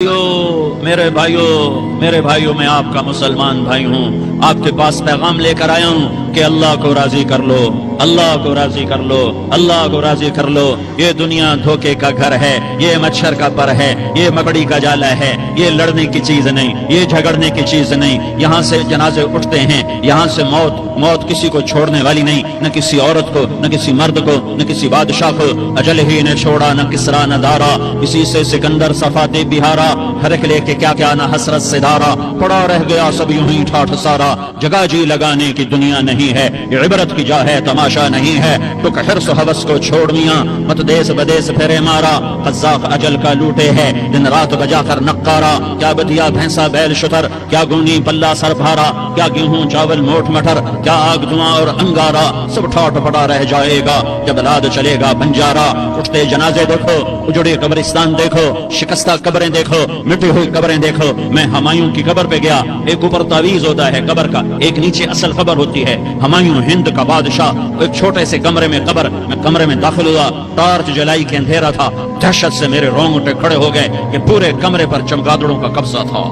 میرے بھائیوں میں آپ کا مسلمان بھائی ہوں، آپ کے پاس پیغام لے کر آیا ہوں کہ اللہ کو راضی کر لو، اللہ کو راضی کر لو، اللہ کو راضی کر لو۔ یہ دنیا دھوکے کا گھر ہے، یہ مچھر کا پر ہے، یہ مکڑی کا جالا ہے، یہ لڑنے کی چیز نہیں، یہ جھگڑنے کی چیز نہیں۔ یہاں سے جنازے اٹھتے ہیں، یہاں سے موت کسی کو چھوڑنے والی نہیں، نہ کسی عورت کو، نہ کسی مرد کو، نہ کسی بادشاہ کو۔ اجل ہی نے چھوڑا نہ کسرا نہ دارا، اسی سے سکندر صفاتے بہارا، ہر ایک لے کے کیا کیا نہ حسرت سے دارا، پڑا رہ گیا سب یوں ہی ٹھاٹھ سارا۔ جگہ جی لگانے کی دنیا نہیں ہے، یہ عبرت کی جا ہے تماشا نہیں ہے۔ تو حرص و حوث کو چھوڑ میاں، مت دیس بدیس پھیرے مارا، قذاق اجل کا لوٹے ہے دن رات بجا کر نقارا۔ کیا بدیا بھینسا بیل شتر، کیا گونی پلہ سر بھارا، کیا گیہوں چاول موٹ مٹر، کیا آگ دھواں اور انگارا، سب ٹھاٹ پڑا رہ جائے گا جب رات چلے گا بنجارا۔ اٹھتے جنازے دیکھو، اجڑے قبرستان دیکھو، شکستہ قبریں دیکھو، مٹی ہوئی قبریں دیکھو۔ میں ہمایوں کی قبر پہ گیا، ایک اوپر تعویذ ہوتا ہے قبر کا، ایک نیچے اصل قبر ہوتی ہے۔ ہمایوں ہند کا بادشاہ، ایک چھوٹے سے کمرے میں قبر، میں کمرے میں داخل ہوا، ٹارچ جلائی کے اندھیرا تھا، دہشت سے میرے رونگٹے کھڑے ہو گئے کہ پورے کمرے پر چمگادڑوں کا قبضہ تھا۔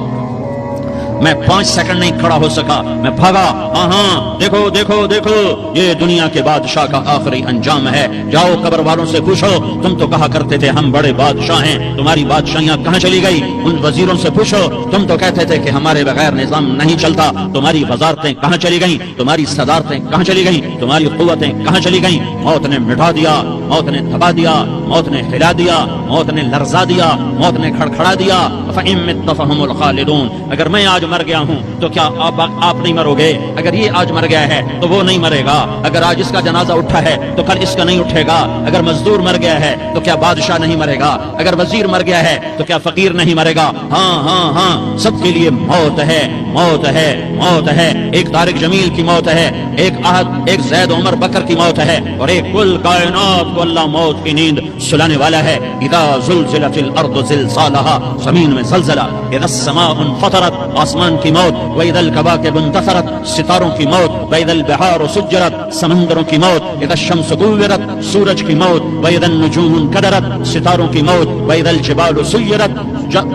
میں 5 سیکنڈ نہیں کھڑا ہو سکا، میں بھاگا۔ ہاں دیکھو دیکھو دیکھو، یہ دنیا کے بادشاہ کا آخری انجام ہے۔ جاؤ قبر والوں سے پوچھو، تم تو کہا کرتے تھے ہم بڑے بادشاہ ہیں، تمہاری بادشاہیاں کہاں چلی گئی؟ ان وزیروں سے پوچھو، تم تو کہتے تھے کہ ہمارے بغیر نظام نہیں چلتا، تمہاری وزارتیں کہاں چلی گئیں؟ تمہاری صدارتیں کہاں چلی گئیں؟ تمہاری قوتیں کہاں چلی گئیں؟ موت نے مٹا دیا، موت نے دبا دیا، موت نے ہلا دیا، موت نے لرزا دیا، موت نے کھڑکھڑا دیا۔ فَإِن مِتَّ فَهُمُ الْخَالِدُونَ، اگر میں آج مر گیا ہوں تو کیا آپ نہیں مرو گے؟ اگر یہ آج مر گیا ہے تو وہ نہیں مرے گا، اگر آج اس کا جنازہ اٹھا ہے تو کل اس کا نہیں اٹھے گا، اگر مزدور مر گیا ہے تو کیا بادشاہ نہیں مرے گا، اگر وزیر مر گیا ہے تو کیا فقیر نہیں مرے گا؟ ہاں ہاں ہاں، سب کے لیے موت ہے، موت ہے، موت ہے۔ ایک طارق جمیل کی موت ہے، ایک زید عمر بکر کی موت ہے، اور ایک کل کائنات کو اللہ موت کی نیند سلانے والا ہے۔ اذا زلزلت الارض زلزالها، زمین میں زلزلہ، اذا السماء انفطرت، آسمان کی موت، واذا الكواكب انتثرت، ستاروں کی موت، واذا البحار سجرت، سمندروں کی موت، اذا الشمس كورت، سورج کی موت، واذا النجوم انكدرت، ستاروں کی موت، واذا الجبال سيرت،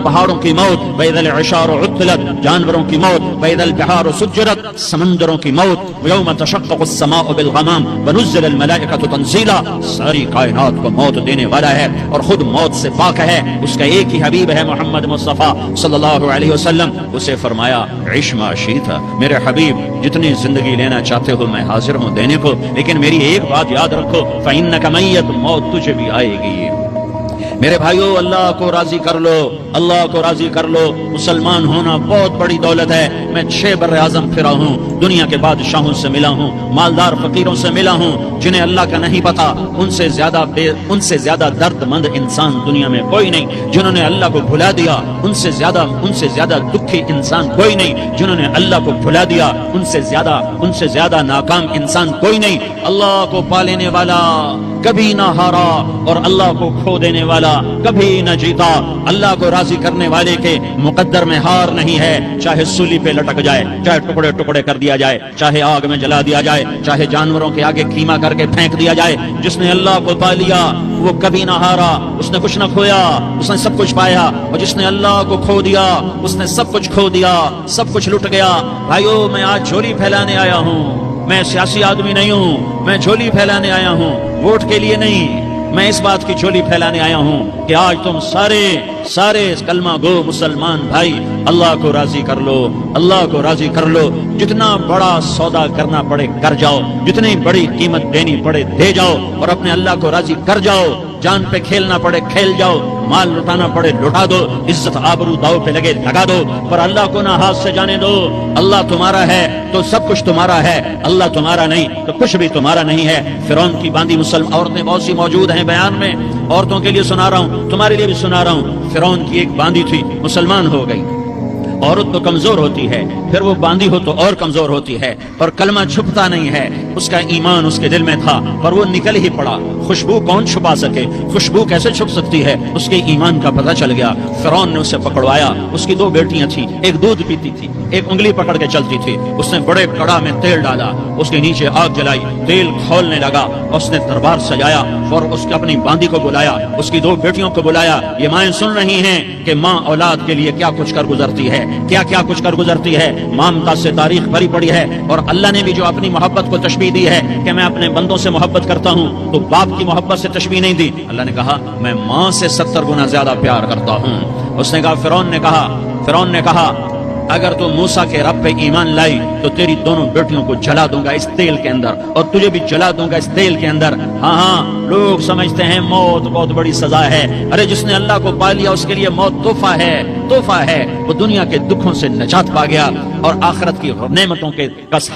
پہاڑوں کی موت، واذا العشار عطلت، جانوروں کی موت، واذا البحار سجرت، سمندروں کی موت، ويوم تشقق السماء بالغمام ونزل الملائكة تنزيلا۔ ساری کائنات کو موت دینے والا ہے اور خود موت سے پاک ہے۔ اس کا ایک ہی حبیب ہے محمد مصطفیٰ صلی اللہ علیہ وسلم۔ اسے فرمایا عش ما شئت، میرے حبیب جتنی زندگی لینا چاہتے ہو میں حاضر ہوں دینے کو، لیکن میری ایک بات یاد رکھو، فإنک میت، موت تجھے بھی آئے گی۔ میرے بھائیو، اللہ کو راضی کر لو، اللہ کو راضی کر لو۔ مسلمان ہونا بہت بڑی دولت ہے۔ میں 6 بر اعظم پھرا ہوں، دنیا کے بادشاہوں سے ملا ہوں، مالدار فقیروں سے ملا ہوں، جنہیں اللہ کا نہیں پتا، ان سے زیادہ درد مند انسان دنیا میں کوئی نہیں۔ جنہوں نے اللہ کو بھلا دیا، ان سے زیادہ دکھی انسان کوئی نہیں۔ جنہوں نے اللہ کو بھلا دیا، ان سے زیادہ ناکام انسان کوئی نہیں۔ اللہ کو پا لینے والا کبھی نہ ہارا، اور اللہ کو کھو دینے والا کبھی نہ جیتا۔ اللہ کو راضی کرنے والے کے مقدر میں ہار نہیں ہے، چاہے سولی پہ لٹک جائے، چاہے ٹکڑے ٹکڑے کر دیا جائے، چاہے آگ میں جلا دیا جائے، چاہے جانوروں کے آگے کیما کر کے پھینک دیا جائے۔ جس نے اللہ کو پا لیا وہ کبھی نہ ہارا، اس نے کچھ نہ کھویا، اس نے سب کچھ پایا۔ اور جس نے اللہ کو کھو دیا اس نے سب کچھ کھو دیا، سب کچھ لٹ گیا۔ بھائیو، میں آج جھولی پھیلانے آیا ہوں، میں سیاسی آدمی نہیں ہوں، میں جھولی پھیلانے آیا ہوں، ووٹ کے لیے نہیں۔ میں اس بات کی جھولی پھیلانے آیا ہوں کہ آج تم سارے کلمہ گو مسلمان بھائی اللہ کو راضی کر لو، اللہ کو راضی کر لو۔ جتنا بڑا سودا کرنا پڑے کر جاؤ، جتنی بڑی قیمت دینی پڑے دے جاؤ، اور اپنے اللہ کو راضی کر جاؤ۔ جان پہ کھیلنا پڑے کھیل جاؤ، مال لٹانا پڑے لٹا دو، عزت آبرو داؤ پہ لگے لگا دو، پر اللہ کو نہ ہاتھ سے جانے دو۔ اللہ تمہارا ہے تو سب کچھ تمہارا ہے، اللہ تمہارا نہیں تو کچھ بھی تمہارا نہیں ہے۔ فرعون کی باندھی مسلم عورتیں بہت سی موجود ہیں بیان میں، عورتوں کے لیے سنا رہا ہوں، تمہارے لیے بھی سنا رہا ہوں۔ فرعون کی ایک باندھی تھی، مسلمان ہو گئی، عورت تو کمزور ہوتی ہے، پھر وہ باندھی ہو تو اور کمزور ہوتی ہے، اور کلمہ چھپتا نہیں ہے۔ اس کا ایمان اس کے دل میں تھا پر وہ نکل ہی پڑا۔ خوشبو کون چھپا سکے؟ خوشبو کیسے چھپ سکتی ہے؟ اس کے ایمان کا پتہ چل گیا۔ فرعون نے اسے پکڑوایا۔ اس کی 2 بیٹیاں تھیں، ایک دودھ پیتی تھی، ایک انگلی پکڑ کے چلتی تھی۔ اس نے بڑے کڑا میں تیل ڈالا، اس کے نیچے آگ جلائی، تیل کھولنے لگا، اس نے دربار سجایا اور اس کے اپنی باندی کو بلایا، اس کی 2 بیٹیوں کو بلایا۔ یہ مائیں سن رہی ہیں کہ ماں اولاد کے لیے کیا کچھ کر گزرتی ہے، کیا کیا کچھ کر گزرتی ہے۔ مامتا سے تاریخ بھری پڑی ہے، اور اللہ نے بھی جو اپنی محبت کو تشبیہ دی ہے کہ میں اپنے بندوں سے محبت کرتا ہوں، تو باپ کی محبت سے تشبیہ نہیں دی۔ اللہ نے کہا میں ماں سے 70 گنا زیادہ پیار کرتا ہوں۔ اس نے کہا فرعون نے کہا اگر تو موسیٰ کے رب پہ ایمان لائی تو تیری دونوں بیٹیوں کو جلا دوں گا اس تیل کے اندر، اور تجھے بھی جلا دوں گا اس تیل کے اندر۔ ہاں لوگ سمجھتے ہیں موت بہت بڑی سزا ہے۔ ارے جس نے اللہ کو پا لیا اس کے لیے موت تحفہ ہے۔ وہ دنیا کے دکھوں سے نجات پا گیا اور آخرت کی نعمتوں کے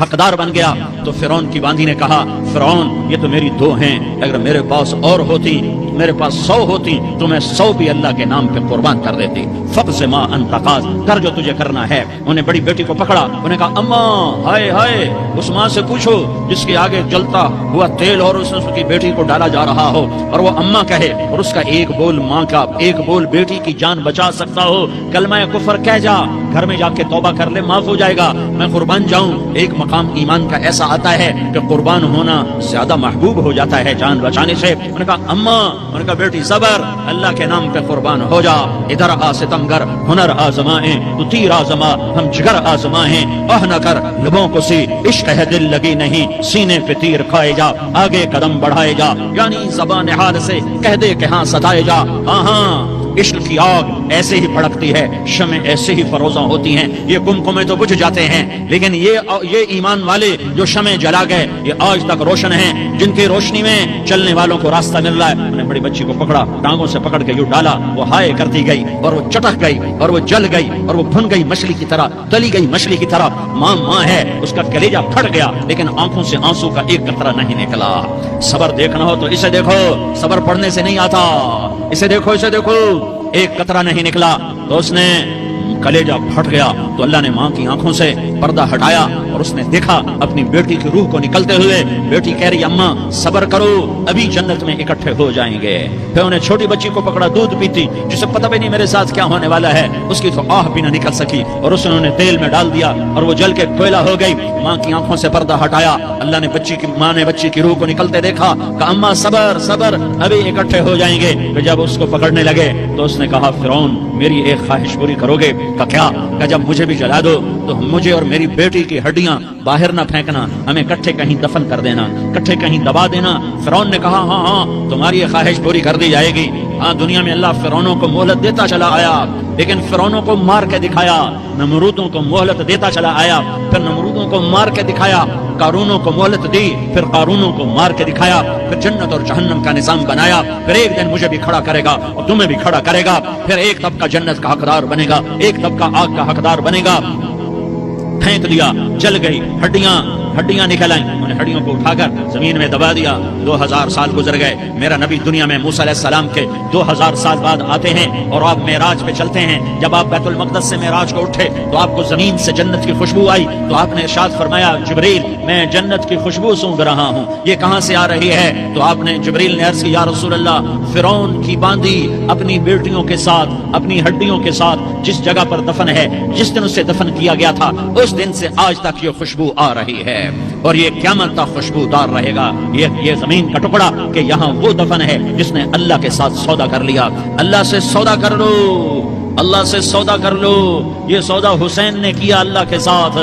حقدار بن گیا۔ تو فرعون کی باندھی نے کہا فرعون یہ تو میری 2 ہیں، اگر میرے پاس اور ہوتی، میرے پاس 100 ہوتی تو میں 100 بھی اللہ کے نام پہ قربان کر دیتی۔ فقض ما انت قاض، کر جو تجھے کرنا ہے۔ انہیں بڑی بیٹی کو پکڑا، انہیں کہا اماں ہائے ہائے، اس ماں سے پوچھو جس کے آگے جلتا ہوا تیل اور اس کی بیٹی کو ڈالا جا رہا ہو، اور وہ اماں کہے اور اس کا ایک بول ماں کا، ایک بول بیٹی کی جان بچا سکتا ہو، کلمہ کفر کہہ جا، گھر میں جا کے توبہ کر لے، معاف ہو جائے گا، میں قربان جاؤں۔ ایک مقام ایمان کا ایسا آتا ہے کہ قربان ہونا زیادہ محبوب ہو جاتا ہے جان بچانے سے۔ انہوں نے کہا اماں، انہوں نے کہا بیٹی صبر، اللہ کے نام پہ قربان ہو جا۔ ادھر آ ستمگر ہنر آزمائیں تو تیر آزما، ہم جگر آزمائیں آہ نہ کر لبوں کو سی، عشق ہے دل لگی نہیں سینے پہ تیر کھائے جا، آگے قدم بڑھائے جا، یعنی زبان حال سے کہہ دے کہ ہاں ستائے جا۔ ہاں عشق کی آگ ایسے ہی بھڑکتی ہے، شمع ایسے ہی فروزاں ہوتی ہیں، یہ کمکمے تو بجھ جاتے ہیں، لیکن یہ ایمان والے جو شمع جلا گئے یہ آج تک روشن ہیں، جن کی روشنی میں چلنے والوں کو راستہ مل رہا ہے۔ انہوں نے بڑی بچی کو پکڑا، ٹانگوں سے پکڑ کے یوں ڈالا، وہ ہائے کرتی گئی اور وہ چٹک گئی اور وہ جل گئی اور وہ بھن گئی مچھلی کی طرح، تلی گئی مچھلی کی طرح۔ ماں ہے، اس کا کلیجہ پھٹ گیا لیکن آنکھوں سے آنسو کا ایک قطرہ نہیں نکلا۔ صبر دیکھنا ہو تو اسے دیکھو، صبر پڑھنے سے نہیں آتا، اسے دیکھو، اسے دیکھو، ایک قطرہ نہیں نکلا تو اس نے کلیجہ پھٹ گیا۔ تو اللہ نے ماں کی آنکھوں سے پردہ ہٹایا اور اس نے دیکھا اپنی بیٹی کی روح کو نکلتے ہوئے۔ بیٹی کہہ رہی اماں صبر کرو، ابھی جنت میں اکٹھے ہو جائیں گے۔ پھر انہیں چھوٹی بچی کو پکڑا، دودھ پیتی، جسے پتہ بھی نہیں میرے ساتھ کیا ہونے والا ہے، اس کی تو آہ بھی نہ نکل سکی، اور اس نے تیل میں ڈال دیا اور وہ جل کے کوئلہ ہو گئی۔ ماں کی آنکھوں سے پردہ ہٹایا، اللہ نے ماں نے بچی کی روح کو نکلتے دیکھا، کہا اماں صبر صبر، ابھی اکٹھے ہو جائیں گے۔ پھر جب اس کو پکڑنے لگے تو اس نے کہا فرعون میری ایک خواہش پوری کرو گے؟ کہا کیا؟ کہا جب مجھے بھی جلا دو تو مجھے اور میری بیٹی کی ہڈیاں باہر نہ پھینکنا، ہمیں کٹھے کہیں دفن کر دینا، کٹھے کہیں دبا دینا۔ فرعون نے کہا ہاں تمہاری یہ خواہش پوری کر دی جائے گی۔ ہاں دنیا میں اللہ فرعونوں کو مہلت دیتا چلا آیا، لیکن فرعونوں کو مار کے دکھایا، نمرودوں کو مہلت دیتا چلا آیا، پھر نمرودوں کو مار کے دکھایا، قارونوں کو مہلت دی، پھر قارونوں کو مار کے دکھایا، پھر جنت اور جہنم کا نظام بنایا۔ پھر ایک دن مجھے بھی کھڑا کرے گا اور تمہیں بھی کھڑا کرے گا، پھر ایک طبقہ جنت کا حقدار بنے گا، ایک طبقہ آگ کا حقدار بنے گا۔ پھینک دیا، جل گئی، ہڈیاں نکل آئیں، انہیں ہڈیوں کو اٹھا کر زمین میں دبا دیا۔ 2000 سال گزر گئے، میرا نبی دنیا میں موسیٰ علیہ السلام کے 2000 سال بعد آتے ہیں اور آپ معراج پہ چلتے ہیں۔ جب آپ بیت المقدس سے معراج کو اٹھے تو آپ کو زمین سے جنت کی خوشبو آئی، تو آپ نے ارشاد فرمایا جبریل میں جنت کی خوشبو سونگھ رہا ہوں، یہ کہاں سے آ رہی ہے؟ تو آپ نے جبریل نے عرض کی یا رسول اللہ، فرعون کی باندھی اپنی بیٹیوں کے ساتھ، اپنی ہڈیوں کے ساتھ جس جگہ پر دفن ہے، جس دن اسے دفن کیا گیا تھا، اس دن سے آج تک یہ خوشبو آ رہی ہے اور یہ قیامت تک خوشبودار رہے گا۔ یہ زمین کا ٹکڑا کہ یہاں وہ دفن ہے جس نے اللہ کے ساتھ سودا کر لیا۔ اللہ سے سودا کر لو، اللہ سے سودا کر لو۔ یہ سودا حسین نے کیا اللہ کے ساتھ،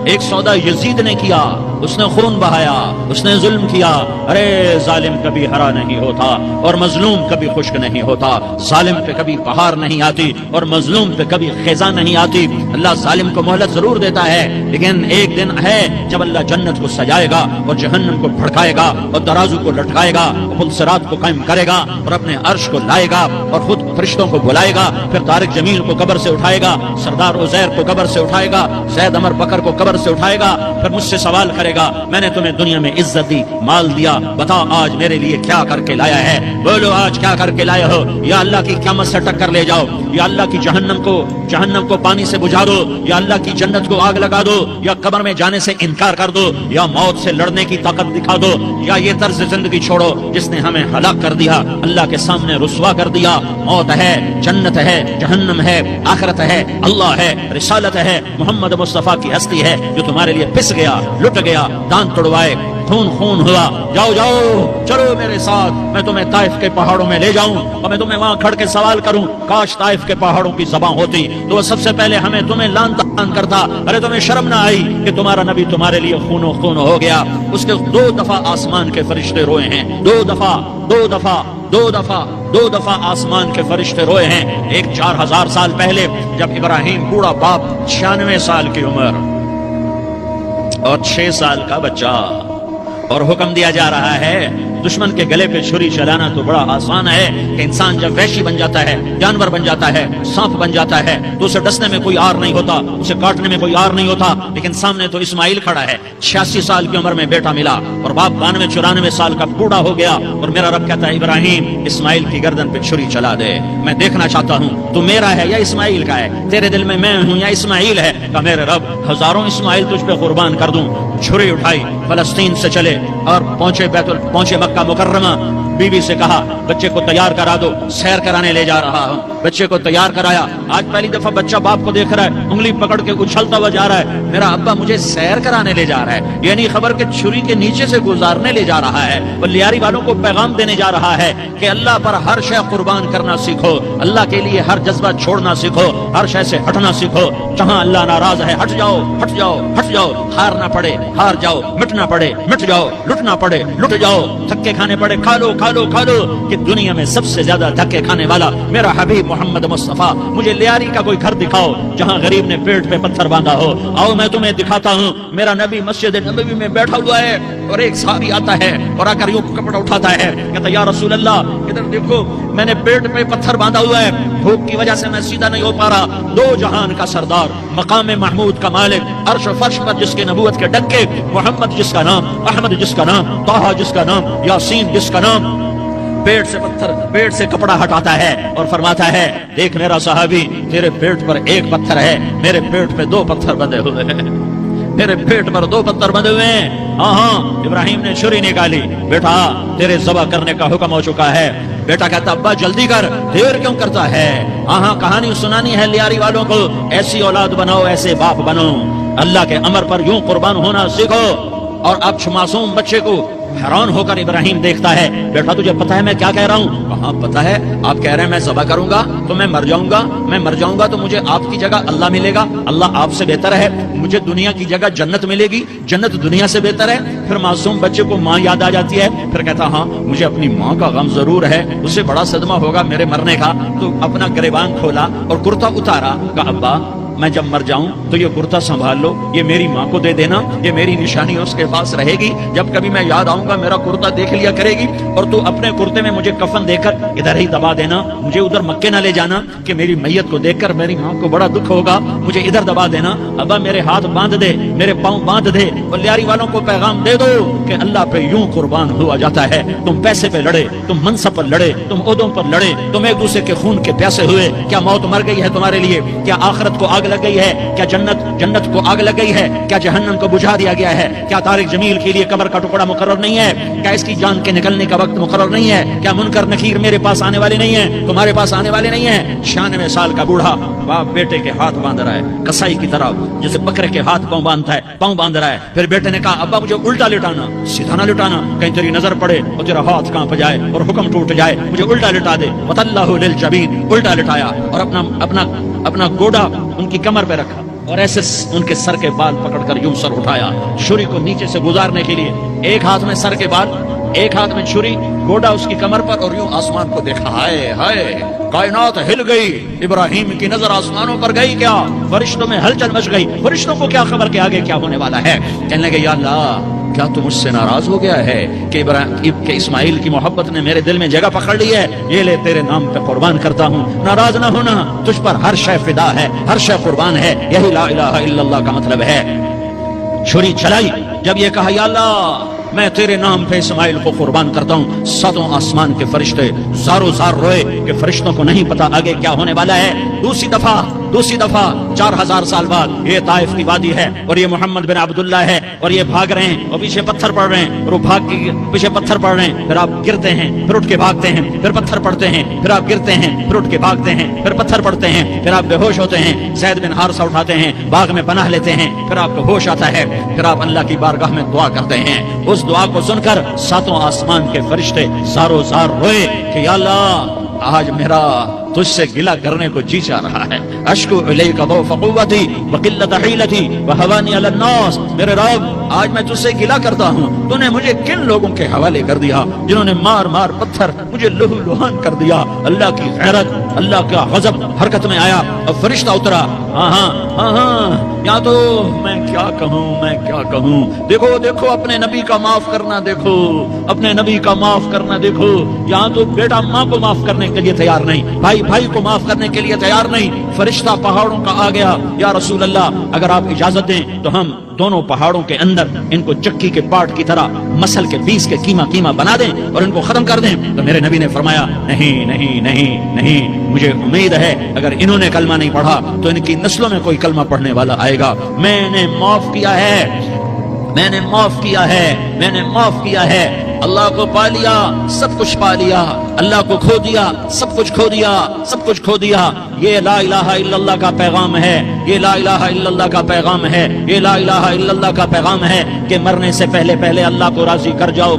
ایک سودا یزید نے کیا، اس نے خون بہایا، اس نے ظلم کیا۔ ارے ظالم کبھی ہرا نہیں ہوتا اور مظلوم کبھی خشک نہیں ہوتا، ظالم پہ کبھی بہار نہیں آتی اور مظلوم پہ کبھی خزاں نہیں آتی۔ اللہ ظالم کو مہلت ضرور دیتا ہے، لیکن ایک دن ہے جب اللہ جنت کو سجائے گا اور جہنم کو بھڑکائے گا اور ترازو کو لٹکائے گا اور پل صراط کو قائم کرے گا اور اپنے عرش کو لائے گا اور خود فرشتوں کو بلائے گا، پھر طارق جمیل کو قبر سے اٹھائے گا، سردار عزیر کو قبر سے اٹھائے گا، زید عمر بکر کو قبر سے اٹھائے گا، پھر مجھ سے سوال کرے کہے گا میں نے تمہیں دنیا میں عزت دی، مال دیا، بتاؤ آج میرے لیے کیا کر کے لایا ہے؟ بولو آج کیا کر کے لائے ہو؟ یا اللہ کی قیامت سے ٹکر لے جاؤ، یا اللہ کی جہنم کو پانی سے بجھا دو، یا اللہ کی جنت کو آگ لگا دو، یا قبر میں جانے سے انکار کر دو، یا موت سے لڑنے کی طاقت دکھا دو، یا یہ طرز زندگی چھوڑو جس نے ہمیں ہلاک کر دیا، اللہ کے سامنے رسوا کر دیا۔ موت ہے، جنت ہے، جہنم ہے، آخرت ہے، اللہ ہے، رسالت ہے، محمد مصطفیٰ کی ہستی ہے جو تمہارے لیے پس گیا، لٹ گیا، دانت توڑوائے، خون ہوا۔ جاؤ جاؤ چلو میرے ساتھ، میں تمہیں طائف کے پہاڑوں میں لے جاؤں اور میں تمہیں وہاں کھڑ کے سوال کروں، کاش طائف کے پہاڑوں کی زبان ہوتی تو وہ سب سے پہلے ہمیں تمہیں لعن طعن کرتا۔ ارے تمہیں شرم نہ آئی کہ تمہارا نبی تمہارے لیے خون ہو گیا؟ اس کے 2 دفعہ آسمان کے فرشتے روئے ہیں، 2 دفعہ آسمان کے فرشتے روئے ہیں۔ ایک 4000 سال پہلے جب ابراہیم بوڑھا باپ 96 سال کی عمر اور 6 سال کا بچہ، اور حکم دیا جا رہا ہے دشمن کے گلے پہ چھری چلانا تو بڑا آسان ہے کہ انسان جب وحشی بن جاتا ہے، جانور بن جاتا ہے، سانپ بن جاتا ہے تو اسے ڈسنے میں کوئی آر نہیں ہوتا، اسے کاٹنے میں کوئی آر نہیں ہوتا، لیکن سامنے تو اسماعیل کھڑا ہے، 86 سال کی عمر میں بیٹا ملا اور باپ 92-94 سال کا بوڑھا ہو گیا، اور میرا رب کہتا ہے ابراہیم اسماعیل کی گردن پہ چھری چلا دے، میں دیکھنا چاہتا ہوں تو میرا ہے یا اسماعیل کا ہے، تیرے دل میں میں ہوں یا اسماعیل ہے؟ کہ میرے رب ہزاروں اسماعیل تجھ پہ قربان کر دوں۔ چھری اٹھائی، فلسطین سے چلے اور پہنچے مکہ مکرمہ، بیوی سے کہا بچے کو تیار کرا دو، سیر کرانے لے جا رہا ہوں۔ بچے کو تیار کرایا، آج پہلی دفعہ بچہ باپ کو دیکھ رہا ہے، انگلی پکڑ کے اچھلتا ہوا جا رہا ہے، میرا ابا مجھے سیر کرانے لے جا رہا ہے، یعنی خبر کہ چھری کے نیچے سے گزارنے لے جا رہا ہے۔ وہ لیاری والوں کو پیغام دینے جا رہا ہے کہ اللہ پر ہر شے قربان کرنا سیکھو، اللہ کے لیے ہر جذبہ چھوڑنا سیکھو، ہر شے سے ہٹنا سیکھو، جہاں اللہ ناراض ہے ہٹ جاؤ، ہٹ جاؤ، ہٹ جاؤ، ہارنا پڑے ہار جاؤ، مٹنا پڑے مٹ جاؤ، لٹنا پڑے لٹ جاؤ، تھکے کھانے پڑے کھا لو کہ دنیا میں سب سے زیادہ دھکے کھانے والا میرا حبیب محمد مصطفیٰ۔ مجھے لیاری کا کوئی گھر دکھاؤ جہاں غریب نے پیٹ پہ پتھر باندھا ہو، آؤ میں تمہیں دکھاتا ہوں۔ میرا نبی مسجد نبوی میں بیٹھا ہوا ہے اور ایک صحابی آتا ہے اور آ کر یوں کپڑا اٹھاتا ہے، کہتا یا رسول اللہ ادھر دیکھو، میں نے پیٹ پہ پتھر باندھا ہوا ہے، بھوک کی وجہ سے میں سیدھا نہیں ہو پا رہا۔ 2 جہان کا سردار، مقام محمود کا مالک، عرش و فرش پر جس کے نبوت کے ڈنکے، محمد جس کا نام، احمد جس کا نام، طٰہٰ جس کا نام، یاسین جس کا نام، پیٹ سے کپڑا ہٹاتا ہے اور فرماتا ہے دیکھ میرا صحابی، تیرے پیٹ پر 1 پتھر ہے، میرے پیٹ پہ 2 پتھر بندھے ہوئے ہیں، میرے پیٹ پر 2 پتھر بندھے ہوئے ہیں۔ ہاں ابراہیم نے چھری نکالی، بیٹا تیرے ذبح کرنے کا حکم ہو چکا ہے۔ بیٹا کہتا ابا جلدی کر، دیر کیوں کرتا ہے؟ ہاں کہانی سنانی ہے لیاری والوں کو، ایسی اولاد بناؤ، ایسے باپ بنو، اللہ کے امر پر یوں قربان ہونا سیکھو۔ اور اب معصوم بچے کو حیران ہو کر ابراہیم دیکھتا ہے، بیٹا تجھے پتا ہے میں کیا کہہ رہا ہوں؟ کہاں پتا ہے، آپ کہہ رہے ہیں میں ذبح کروں گا تو میں مر جاؤں گا تو مجھے آپ کی جگہ اللہ ملے گا، اللہ آپ سے بہتر ہے، مجھے دنیا کی جگہ جنت ملے گی، جنت دنیا سے بہتر ہے۔ پھر معصوم بچے کو ماں یاد آ جاتی ہے، پھر کہتا ہاں مجھے اپنی ماں کا غم ضرور ہے، اسے بڑا صدمہ ہوگا میرے مرنے کا۔ تو اپنا گریبان کھولا اور کرتا اتارا، کہا ابا میں جب مر جاؤں تو یہ کرتا سنبھال لو، یہ میری ماں کو دے دینا، یہ میری نشانی اس کے پاس رہے گی، جب کبھی میں یاد آؤں گا میرا کرتا دیکھ لیا کرے گی، اور تو اپنے کرتے میں مجھے کفن دے کر ادھر ہی دبا دینا، مجھے ادھر مکے نہ لے جانا کہ میری میت کو دیکھ کر میری ماں کو بڑا دکھ ہوگا، مجھے ادھر دبا دینا۔ ابا میرے ہاتھ باندھ دے، میرے پاؤں باندھ دے، اور لیاری والوں کو پیغام دے دو کہ اللہ پہ یوں قربان ہوا جاتا ہے۔ تم پیسے پہ لڑے، تم منصب پر لڑے، تم عہدوں پر لڑے، تم ایک دوسرے کے خون کے پیاسے ہوئے، کیا موت مر گئی ہے تمہارے لیے؟ کیا آخرت کو آگ لگ گئی ہے؟ کیا جنت کو آگ لگ گئی ہے؟ کیا جہنم کو بجھا دیا گیا ہے؟ کیا طارق جمیل کے لیے قبر کا ٹکڑا مقرر نہیں ہے؟ کیا اس کی جان کے نکلنے کا وقت مقرر نہیں ہے؟ کیا منکر نکیر میرے پاس آنے والے نہیں ہیں، تمہارے پاس آنے والے نہیں ہیں؟ 96 سال کا بوڑھا باپ بیٹے کے ہاتھ باندھ رہا ہے کسائی کی طرح، جیسے بکرے کے ہاتھ پاؤں باندھتا ہے، پاؤں باندھ رہا ہے۔ پھر بیٹے نے کہا ابا مجھے الٹا لٹانا، سیدھا نہ لٹانا، کہیں تیری نظر پڑے اور تیرا ہاتھ کانپ جائے اور حکم ٹوٹ جائے، مجھے الٹا لٹا دے۔ وَتَلَّهُ لِلْجَبِينِ، الٹا لٹایا اور اپنا گوڑا ان کی کمر پہ رکھا اور ایسے ان کے سر کے بال پکڑ کر یوں سر اٹھایا، چھری کو نیچے سے گزارنے کے لیے، ایک ہاتھ میں سر کے بال، ایک ہاتھ میں چھری، گوڑا اس کی کمر پر، اور یوں آسمان کو دیکھا۔ ہائے ہائے کائنات ہل گئی، ابراہیم کی نظر آسمانوں پر گئی، کیا فرشتوں میں ہلچل مچ گئی، فرشتوں کو کیا خبر کہ آگے کیا ہونے والا ہے؟ کہنے لگے یا اللہ کیا تم مجھ سے ناراض ہو گیا ہے کہ اسماعیل کی محبت نے میرے دل میں جگہ پکڑ لی ہے؟ یہ لے تیرے نام پہ قربان کرتا ہوں، ناراض نہ ہونا، تجھ پر ہر شے فدا ہے، ہر شے قربان ہے، یہی لا الہ الا اللہ کا مطلب ہے۔ چھری چلائی. جب یہ کہا یا اللہ میں تیرے نام پہ اسماعیل کو قربان کرتا ہوں، ساتوں آسمان کے فرشتے زاروں زار روئے کہ فرشتوں کو نہیں پتا آگے کیا ہونے والا ہے. دوسری دفعہ 4000 سال بعد یہ طائف کی وادی ہے اور یہ محمد بن عبداللہ ہے اور یہ بھاگ رہے ہیں اور پیچھے پتھر پڑ رہے ہیں اور وہ بھاگ کے پیچھے پتھر پڑ رہے ہیں. پھر آپ گرتے ہیں، پھر اٹھ کے بھاگتے ہیں، پھر پتھر پڑتے ہیں، پھر آپ گرتے ہیں، پھر اٹھ کے بھاگتے ہیں، پھر پتھر پڑتے ہیں، پھر آپ بے ہوش ہوتے ہیں. زید بن حارثہ اٹھاتے ہیں، باغ میں پناہ لیتے ہیں، پھر آپ کو ہوش آتا ہے، پھر آپ اللہ کی بارگاہ میں دعا کرتے ہیں. اس دعا کو سن کر ساتوں آسمان کے فرشتے زاروں زار روئے کہ یا اللہ آج میرا تجھ سے گلہ کرنے کو جی چاہ رہا ہے. اشکو الیک ضعف قوتی وقلت حیلتی وہوانی علی الناس. میرے رب آج میں تجھ سے گلہ کرتا ہوں، تو نے مجھے کن لوگوں کے حوالے کر دیا جنہوں نے مار مار پتھر مجھے لہو لہان کر دیا. اللہ کی غیرت، اللہ کا غضب حرکت میں آیا اور فرشتہ اترا. یا تو میں کیا کہوں. دیکھو اپنے نبی کا معاف کرنا، دیکھو اپنے نبی کا معاف کرنا. دیکھو یہاں تو بیٹا ماں کو معاف کرنے کے لیے تیار نہیں، بھائی کو معاف کرنے کے لیے تیار نہیں. فرشتہ پہاڑوں کا آ گیا. یا رسول اللہ اگر آپ اجازت دیں تو ہم دونوں پہاڑوں کے اندر ان کو چکی کے پاٹ کی طرح مسل کے پیس کے کیما بنا دیں اور ان کو ختم کر دیں. تو میرے نبی نے فرمایا نہیں، مجھے امید ہے اگر انہوں نے کلمہ نہیں پڑھا تو ان کی نسلوں میں کوئی کلمہ پڑھنے والا آئے گا. میں نے معاف کیا ہے. اللہ کو پا لیا، سب کچھ پا لیا. اللہ کو کھو دیا، سب کچھ کھو دیا. یہ لا الہ الا اللہ کا پیغام ہے. یہ لا الہ الا اللہ کا پیغام ہے. یہ لا الہ الا اللہ کا پیغام ہے کہ مرنے سے پہلے اللہ کو راضی کر جاؤ.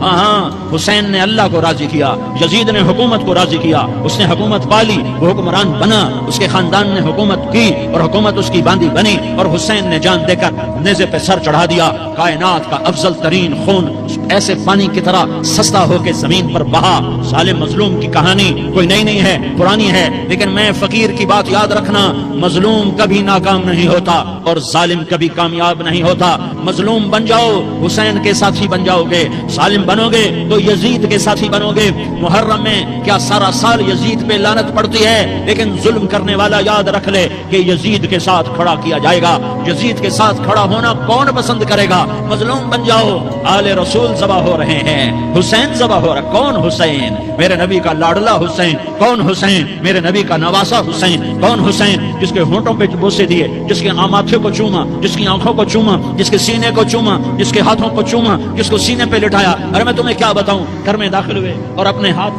ہاں حسین نے اللہ کو راضی کیا، یزید نے حکومت کو راضی کیا، اس نے حکومت پالی، وہ حکمران بنا، اس کے خاندان نے حکومت کی اور حکومت اس کی باندھی بنی اور حسین نے جان دے کر نیزے پہ سر چڑھا دیا. کائنات کا افضل ترین خون ایسے پانی کی طرح سستا ہو کے زمین پر بہا. ظالم مظلوم کی کہانی کوئی نئی نہیں ہے، پرانی ہے. لیکن میں فقیر کی بات یاد رکھنا، مظلوم کبھی ناکام نہیں ہوتا اور ظالم کبھی کامیاب نہیں ہوتا. مظلوم بن جاؤ حسین کے ساتھی بن جاؤ گے، ظالم بنو گے تو یزید کے ساتھی بنو گے. محرم میں کیا سارا سال یزید پہ لعنت پڑتی ہے، لیکن ظلم کرنے والا یاد رکھ لے کہ یزید کے ساتھ کھڑا کیا جائے گا. یزید کے ساتھ کھڑا ہونا کون پسند کرے گا؟ مظلوم بن جاؤ. آل رسول ذبح ہو رہے ہیں، حسین ذبح ہو رہا. کون حسین؟ میرے نبی کا لاڈلا حسین. کون حسین؟ میرے نبی کا نواسا حسین. کون حسین؟ جس کے ہونٹوں پہ بوسے دیے، جس کے ماتھے کو چوما، جس کی آنکھوں کو چوما، جس کے سینے کو چوما، جس کے ہاتھوں کو چوما، جس کو سینے پہ لٹایا. ارے میں تمہیں کیا بتاؤں، گھر میں داخل ہوئے اور اپنے ہاتھ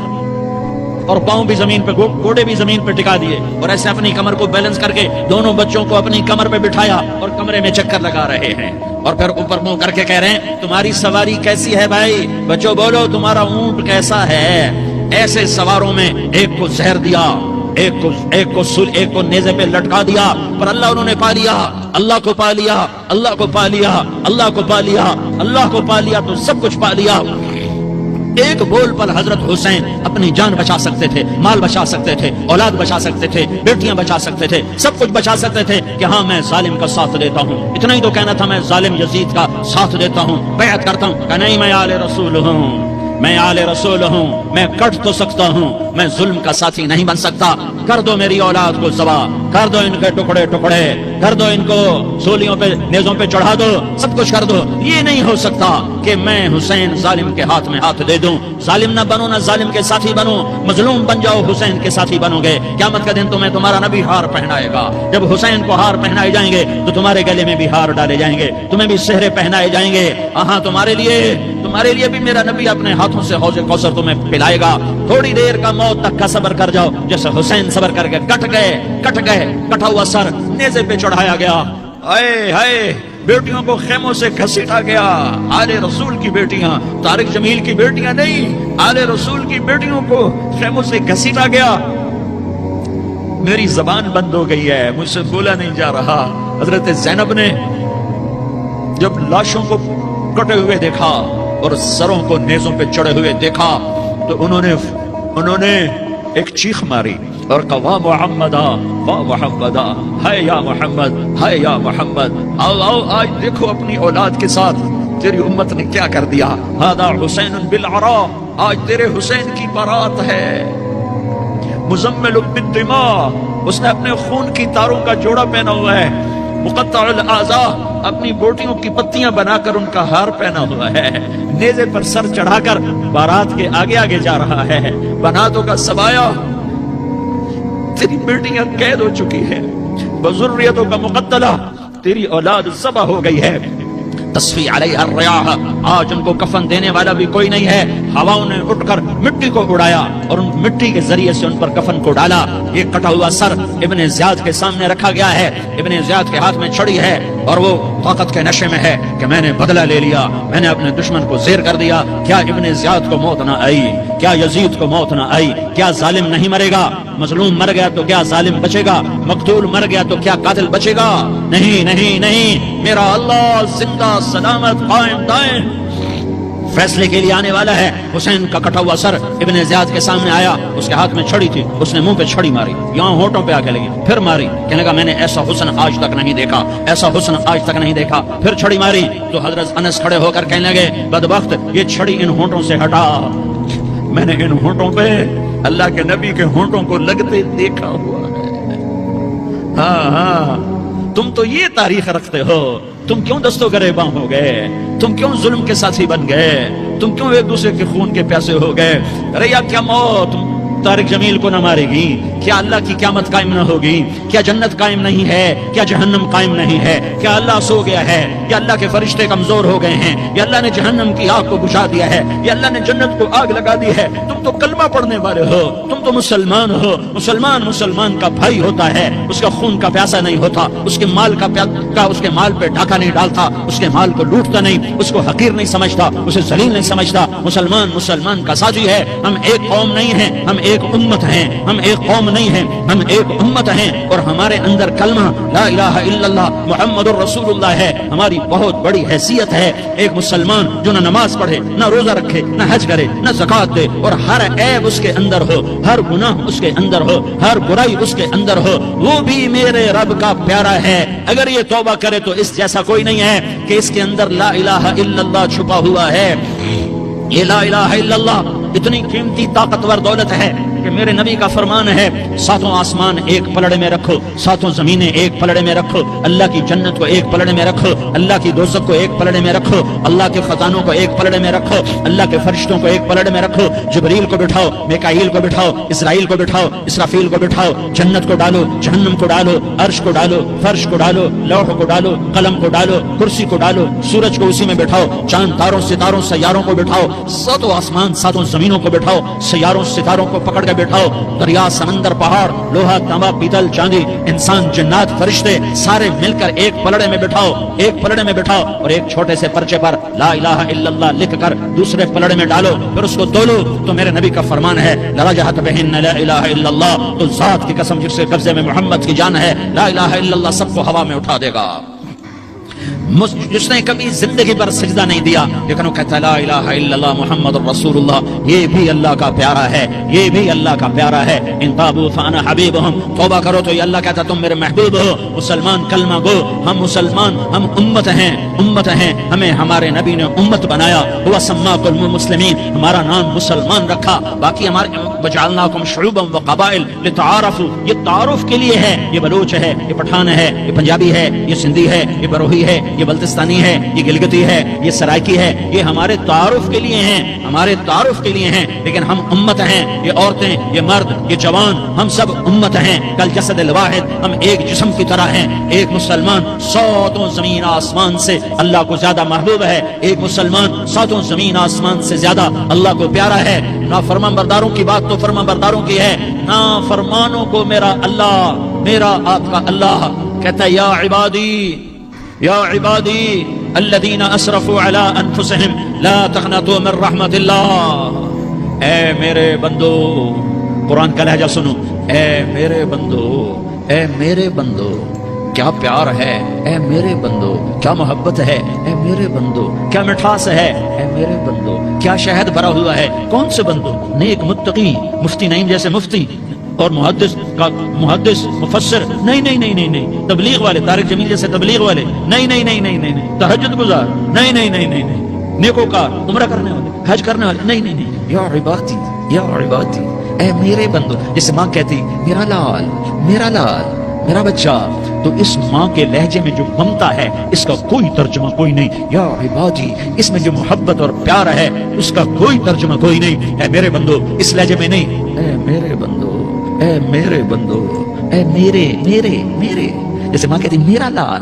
اور پاؤں بھی زمین پہ، گوڑے بھی زمین پہ ٹکا دیے اور ایسے اپنی کمر کو بیلنس کر کے دونوں بچوں کو اپنی کمر پہ بٹھایا اور کمرے میں چکر لگا رہے ہیں اور پھر اوپر منہ کر کے کہہ رہے ہیں تمہاری سواری کیسی ہے بھائی؟ بچوں بولو تمہارا اونٹ کیسا ہے؟ ایسے سواروں میں ایک کو زہر دیا، ایک کو نیزے پہ لٹکا دیا، پر اللہ انہوں نے پا لیا. اللہ کو پا لیا، اللہ کو پا لیا، اللہ کو پا لیا، اللہ کو پا لیا تو سب کچھ پا لیا. ایک بول پر حضرت حسین اپنی جان بچا سکتے تھے، مال بچا سکتے تھے، اولاد بچا سکتے تھے، بیٹیاں بچا سکتے تھے، سب کچھ بچا سکتے تھے کہ ہاں میں ظالم کا ساتھ دیتا ہوں. اتنا ہی تو کہنا تھا میں ظالم یزید کا ساتھ دیتا ہوں، بیعت کرتا ہوں. کہ نہیں، میں آل رسول ہوں، میں کٹ تو سکتا ہوں، میں ظلم کا ساتھی نہیں بن سکتا. کر دو میری اولاد کو ذبح، کر دو ان کے ٹکڑے، کر دو ان کو سولیوں پہ، نیزوں پہ چڑھا دو، سب کچھ کر دو. یہ نہیں ہو سکتا کہ میں حسین ظالم کے ہاتھ میں ہاتھ دے دوں. ظالم نہ بنو، نہ ظالم کے ساتھی بنو. مظلوم بن جاؤ، حسین کے ساتھی بنو گے. قیامت کا دن تمہیں تمہارا نبی ہار پہنائے گا. جب حسین کو ہار پہنائے جائیں گے تو تمہارے گلے میں بھی ہار ڈالے جائیں گے، تمہیں بھی سہرے پہنائے جائیں گے. ہاں تمہارے لیے بھی میرا نبی اپنے ہاتھوں سے حوض کوثر تمہیں پلائے گا. تھوڑی دیر کا موت تک کا صبر کر جاؤ، جیسے حسین صبر کر کے کٹ گئے، کٹا ہوا سر نیزے پہ چڑھایا گیا. ہائے بیٹیوں کو خیموں سے گھسیٹا گیا. آل رسول کی بیٹیاں، طارق جمیل کی بیٹیاں نہیں، آل رسول کی بیٹیوں کو خیموں سے گھسیٹا گیا. میری زبان بند ہو گئی ہے، مجھ سے بولا نہیں جا رہا. حضرت زینب نے جب لاشوں کو کٹے ہوئے دیکھا اور سروں کو نیزوں پہ چڑھے ہوئے دیکھا تو انہوں نے ایک چیخ ماری اور کہا واہ محمدا، واہ محمدا، ہائے یا محمد، ہائے یا محمد. آؤ آج دیکھو اپنی اولاد کے ساتھ تیری امت نے کیا کر دیا. ہذا حسین بالعراء، آج تیرے حسین کی بارات ہے. مزمل بالدماء، اس نے اپنے خون کی تاروں کا جوڑا پہنا ہوا ہے. مقطع الاعضاء، اپنی بوٹیوں کی پتیاں بنا کر ان کا ہار پہنا ہوا ہے، نیزے پر سر چڑھا کر بارات کے آگے آگے جا رہا ہے۔ بناتوں کا سبایا، تیری بیٹیاں قید ہو چکی ہے، بذریتوں کا مقتلہ، تیری اولاد ذبح ہو گئی ہے۔ تصفی علیہ الریاح، آج ان کو کفن دینے والا بھی کوئی نہیں ہے۔ ہواؤں نے اٹھ کر مٹی کو اڑایا اور ان مٹی کے ذریعے سے ان پر کفن کو ڈالا۔ یہ کٹا ہوا سر ابن زیاد کے سامنے رکھا گیا ہے، ابن زیاد کے ہاتھ میں چھڑی ہے اور وہ طاقت کے نشے میں ہے کہ میں نے بدلہ لے لیا، میں نے اپنے دشمن کو زیر کر دیا۔ کیا ابن زیاد کو موت نہ آئی؟ کیا یزید کو موت نہ آئی؟ کیا ظالم نہیں مرے گا؟ مظلوم مر گیا تو کیا ظالم بچے گا؟ مقتول مر گیا تو کیا قاتل بچے گا؟ نہیں نہیں نہیں، میرا اللہ زندہ سلامت قائم دائم فیصلے کے لیے آنے والا ہے۔ حسین کا کٹا ہوا سر ابن زیاد کے سامنے آیا، اس کے ہاتھ میں چھڑی تھی، اس نے منہ پہ چھڑی ماری، یہاں ہونٹوں پہ آ کے لگی، پھر ماری، کہنے لگا میں نے ایسا حسن آج تک نہیں دیکھا، ایسا حسن آج تک نہیں دیکھا، پھر چھڑی ماری تو حضرت انس کھڑے ہو کر کہنے لگے بدبخت، یہ چھڑی ان ہونٹوں سے ہٹا، میں نے ان ہونٹوں پہ اللہ کے نبی کے ہونٹوں کو لگتے دیکھا ہوا ہے۔ ہاں ہاں، تم تو یہ تاریخ رکھتے ہو، تم کیوں دستوں گریباں ہو گئے؟ تم کیوں ظلم کے ساتھی بن گئے؟ تم کیوں ایک دوسرے کے خون کے پیاسے ہو گئے؟ ارے یا کیا موت طارق جمیل کو نہ مارے گی؟ کیا اللہ کی قیامت قائم نہ ہوگی؟ کیا جنت قائم نہیں ہے؟ کیا جہنم قائم نہیں ہے؟ کیا اللہ سو گیا ہے؟ یا اللہ کے فرشتے کمزور ہو گئے ہیں؟ یا اللہ نے جہنم کی آگ کو بجھا دیا ہے؟ یا اللہ نے جنت کو آگ لگا دی ہے؟ تم تو کلمہ پڑھنے والے ہو، تم تو مسلمان ہو۔ مسلمان کا بھائی ہوتا ہے، اس کا خون کا پیاسا نہیں ہوتا، اس کے مال اس کے مال پہ ڈاکہ نہیں ڈالتا، اس کے مال کو لوٹتا نہیں، اس کو حقیر نہیں سمجھتا، اسے ذلیل نہیں سمجھتا۔ مسلمان کا ساتھی ہے۔ ہم ایک قوم نہیں ہیں، ہم ایک امت ہیں، ہم ایک قوم نہیں ہیں، ہم ایک امت ہیں، اور ہمارے اندر کلمہ لا الہ الا اللہ محمد الرسول اللہ ہے، ہماری بہت بڑی حیثیت ہے۔ ایک مسلمان جو نہ نماز پڑھے، نہ روزہ رکھے، نہ حج کرے، نہ زکوٰۃ دے، اور ہر عیب اس کے اندر ہو، ہر گناہ اس کے اندر ہو، ہر برائی اس کے اندر ہو، وہ بھی میرے رب کا پیارا ہے۔ اگر یہ توبہ کرے تو اس جیسا کوئی نہیں ہے کہ اس کے اندر لا الہ الا اللہ چھپا ہوا ہے۔ یہ لا الہ الا اللہ اتنی قیمتی طاقتور دولت ہے کہ میرے نبی کا فرمان ہے، ساتوں آسمان ایک پلڑے میں رکھو، ساتوں زمینیں ایک پلڑے میں رکھو، اللہ کی جنت کو ایک پلڑے میں رکھو، اللہ کی دوزخ کو ایک پلڑے میں رکھو، اللہ کے خزانوں کو ایک پلڑے میں رکھو، اللہ کے فرشتوں کو ایک پلڑے میں رکھو، جبریل کو بٹھاؤ، میکائیل کو بٹھاؤ، اسرائیل کو بٹھاؤ، اسرافیل کو بٹھاؤ، جنت کو ڈالو، جہنم کو ڈالو، عرش کو ڈالو، فرش کو ڈالو، لوح کو ڈالو، قلم کو ڈالو، کرسی کو ڈالو، سورج کو اسی میں بٹھاؤ، چاند تاروں ستاروں سیاروں کو بٹھاؤ، ساتوں آسمان ساتوں زمینوں کو بٹھاؤ، سیاروں ستاروں کو پکڑ کے بٹھاؤ، دریا سمندر پہاڑ لوہا تانبا پیتل چاندی انسان جنات فرشتے سارے مل کر ایک پلڑے میں بٹھاؤ، ایک پلڑے میں بٹھاؤ، اور ایک چھوٹے سے پرچے پر لا الہ الا اللہ لکھ کر دوسرے پلڑے میں ڈالو، پھر اس کو تولو تو میرے نبی کا فرمان ہے لرجحت بہن لا الہ الا اللہ، تو ذات کی قسم جس کے قبضے میں محمد کی جان ہے، لا الہ الا اللہ سب کو ہوا میں اٹھا دے گا۔ جس نے کبھی زندگی پر سجدہ نہیں دیا لیکن وہ کہتا ہے لا الہ الا اللہ محمد رسول اللہ، یہ بھی اللہ کا پیارا ہے، یہ بھی اللہ کا پیارا ہے۔ ان تابوا فانا حبیبہم، توبہ کرو تو یہ اللہ کہتا تم میرے محبوب ہو۔ مسلمان کلمہ گو، ہم مسلمان، ہم امت ہیں، امت ہیں، ہمیں ہمارے نبی نے امت بنایا، ہوا سماکم المسلمین، ہمارا نام مسلمان رکھا، باقی ہمارے وجعلناکم شعوبا وقبائل لتعارفوا، یہ تعارف کے لیے ہے، یہ بلوچ ہے، یہ پٹھان ہے، یہ پنجابی ہے، یہ سندھی ہے، یہ بروہی ہے، یہ بلتستانی ہے، یہ گلگتی ہے، یہ سرائکی ہے، یہ ہمارے تعارف کے لیے ہیں، ہمارے تعارف کے لیے ہیں، لیکن ہم امت ہیں، یہ عورتیں، یہ مرد، یہ جوان، ہم سب امت ہیں، کل جسد الواحد، ہم ایک جسم کی طرح ہیں۔ ایک مسلمان ساتوں زمین آسمان سے اللہ کو زیادہ محبوب ہے، ایک مسلمان ساتوں زمین آسمان سے زیادہ اللہ کو پیارا ہے۔ نافرمان برداروں کی بات تو فرمان برداروں کی ہے، نافرمانوں کو میرا اللہ، میرا آپ کا اللہ کہتا ہے یا عبادی، یا عبادی الذین اسرفوا علی انفسہم لا تقنطوا من رحمت اللہ، اے میرے بندو، قرآن کا لہجہ سنو، اے میرے بندو، اے میرے بندو، کیا پیار ہے، اے میرے بندو، کیا محبت ہے، اے میرے بندو، کیا مٹھاس ہے، اے میرے بندو، کیا شہد بھرا ہوا ہے۔ کون سے بندو؟ نیک متقی، مفتی نعیم جیسے مفتی اور محدث مفسر، نہیں نہیں نہیں نہیں نہیں، تبلیغ والے، طارق جمیل جیسے تبلیغ والے، نہیں نہیں نہیں نہیں نہیں، تہجد گزار، نہیں نہیں نہیں نہیں نہیں، نیکوکار، عمرہ کرنے والے، حج کرنے والے، نہیں نہیں نہیں، یا عبادی، یا عبادی، اے میرے بندو، جیسے ماں کہتی میرا لال، میرا لال، میرا بچہ، تو اس ماں کے لہجے میں جو ممتا ہے اس کا کوئی ترجمہ کوئی نہیں. یا عبادی، اس میں جو محبت اور پیار ہے اس کا کوئی ترجمہ کوئی نہیں. اے میرے بندو، اس لہجے میں نہیں، اے میرے بندو، اے میرے بندو، اے میرے میرے میرے. جیسے ماں کہتی میرا لال،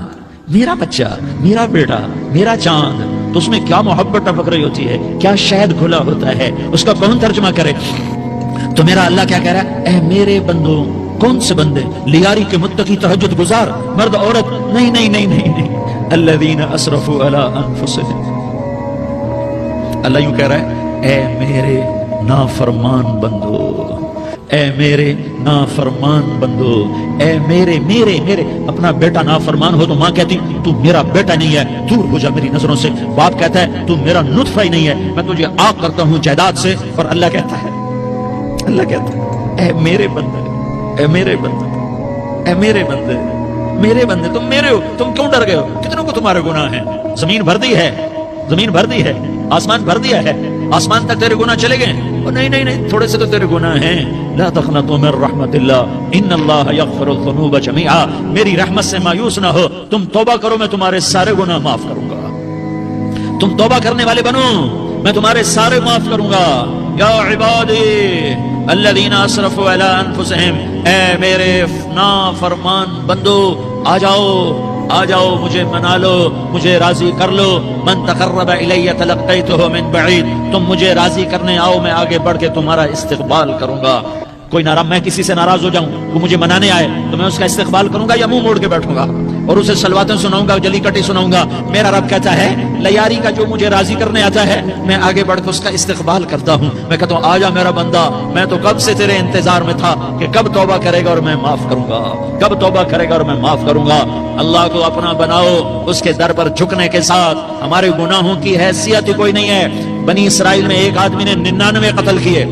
میرا بچہ، میرا بیٹا، میرا چاند، تو اس میں کیا محبت ٹپک رہی ہوتی ہے، کیا شہد کھلا ہوتا ہے، اس کا کون ترجمہ کرے. تو میرا اللہ کیا کہہ رہا ہے؟ اے میرے بندو. کون سے بندے؟ لیاری کے متقی، تہجد گزار، مرد عورت نہیں نہیں نہیں نہیں نہیں. الذین اسرفوا علی انفسہم. اللہ یوں کہہ رہا ہے اے میرے نافرمان بندو، اے میرے نافرمان بندو، اے میرے میرے میرے. اپنا بیٹا نافرمان ہو تو ماں کہتی تو میرا بیٹا نہیں ہے، دور ہو جا میری نظروں سے. باپ کہتا ہے تو میرا نطفہ ہی نہیں ہے، میں تجھے عاق کرتا ہوں جائیداد سے. اور اللہ کہتا ہے اے میرے بندے، اے میرے بندے، اے میرے بندے، میرے بندے تم میرے ہو، تم کیوں ڈر گئے ہو؟ کتنوں کو تمہارے گناہ ہیں؟ زمین بھر دی ہے، زمین بھر دی ہے، آسمان بھر دیا ہے، آسمان تک تیرے گناہ چلے گئے. اور نہیں نہیں نہیں، تھوڑے سے تو تیرے گناہ ہیں. لا تقنطوا من رحمت اللہ ان اللہ یغفر الذنوب جميعا. میری رحمت سے مایوس نہ ہو، تم توبہ کرو میں تمہارے سارے گناہ معاف کروں گا. تم توبہ کرنے والے بنو، میں تمہارے سارے معاف کروں گا. یا عبادی الذین اسرفوا علی انفسہم. اے میرے نافرمان بندو، آ جاؤ آ جاؤ، مجھے منا لو، مجھے راضی کر لو. من تقرب الی تلقیتہ من بعید. تم مجھے راضی کرنے آؤ، میں آگے بڑھ کے تمہارا استقبال کروں گا. کوئی ناراض، میں کسی سے ناراض ہو جاؤں، وہ مجھے منانے آئے تو میں اس کا استقبال کروں گا یا منہ موڑ کے بیٹھوں گا اور اسے سلواتیں سناؤں گا، جلی کٹی سناؤں گا. میرا رب کہتا ہے لیاری کا جو مجھے راضی کرنے آتا ہے میں آگے بڑھ کے اس کا استقبال کرتا ہوں. میں کہتا ہوں آ جا میرا بندہ، میں تو کب سے تیرے انتظار میں تھا کہ کب توبہ کرے گا اور میں معاف کروں گا، کب توبہ کرے گا اور میں معاف کروں گا. اللہ کو اپنا بناؤ، اس کے در پر جھکنے کے ساتھ. ہمارے گناہوں کی حیثیت ہی کوئی نہیں ہے. بنی اسرائیل میں ایک آدمی نے 99 قتل کیے،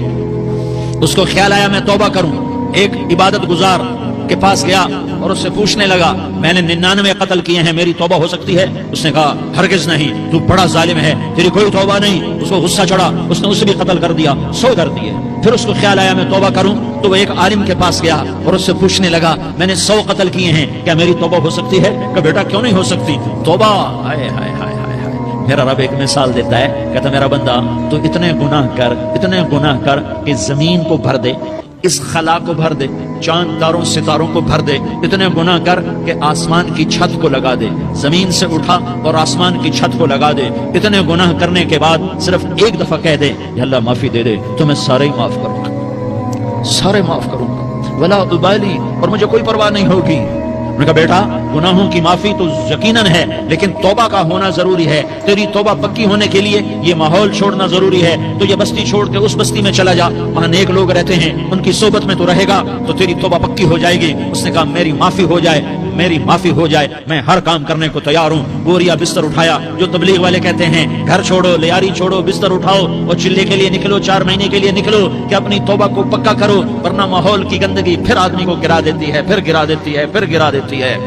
اس کو خیال آیا میں توبہ کروں. ایک عبادت گزار کے پاس گیا اور اس سے پوچھنے لگا میں نے 99 قتل کیے ہیں، میری توبہ ہو سکتی ہے؟ اس نے کہا ہرگز نہیں، تو بڑا ظالم ہے، تیری کوئی توبہ نہیں. اس کو غصہ چڑھا، اس نے اسے بھی قتل کر دیا، 100 کر دیے. پھر اس کو خیال آیا میں توبہ کروں تو وہ ایک عالم کے پاس گیا اور اس سے پوچھنے لگا میں نے 100 قتل کیے ہیں، کیا میری توبہ ہو سکتی ہے؟ کہ بیٹا کیوں نہیں ہو سکتی توبہ. ہائے ہائے ہائے ہائے. میرا رب ایک مثال دیتا ہے، کہتا میرا بندہ تو اتنے گناہ کر، اتنے گناہ کر کہ زمین کو بھر دے، اس خلا کو بھر دے، چاند تاروں ستاروں کو بھر دے. اتنے گناہ کر کہ آسمان کی چھت کو لگا دے، زمین سے اٹھا اور آسمان کی چھت کو لگا دے. اتنے گناہ کرنے کے بعد صرف ایک دفعہ کہہ دے یا اللہ معافی دے دے تو میں سارے ہی معاف کروں گا، سارے معاف کروں گا. ولا ابالی، اور مجھے کوئی پرواہ نہیں ہوگی. میں نے کہا بیٹا گناہوں کی معافی تو یقیناً ہے لیکن توبہ کا ہونا ضروری ہے. تیری توبہ پکی ہونے کے لیے یہ ماحول چھوڑنا ضروری ہے. تو یہ بستی چھوڑ کے اس بستی میں چلا جا، وہاں نیک لوگ رہتے ہیں، ان کی صحبت میں تو رہے گا تو تیری توبہ پکی ہو جائے گی. اس نے کہا میری معافی ہو جائے، میری معافی ہو جائے، میں ہر کام کرنے کو تیار ہوں. بوریا بستر اٹھایا، جو تبلیغ والے کہتے ہیں گھر چھوڑو، لیاری چھوڑو، بستر اٹھاؤ اور چلے کے لیے نکلو، 4 مہینے کے لیے نکلو کہ اپنی توبہ کو پکا کرو، ورنہ ماحول کی گندگی پھر آدمی کو گرا دیتی ہے، پھر گرا دیتی ہے، پھر گرا دیتی ہے.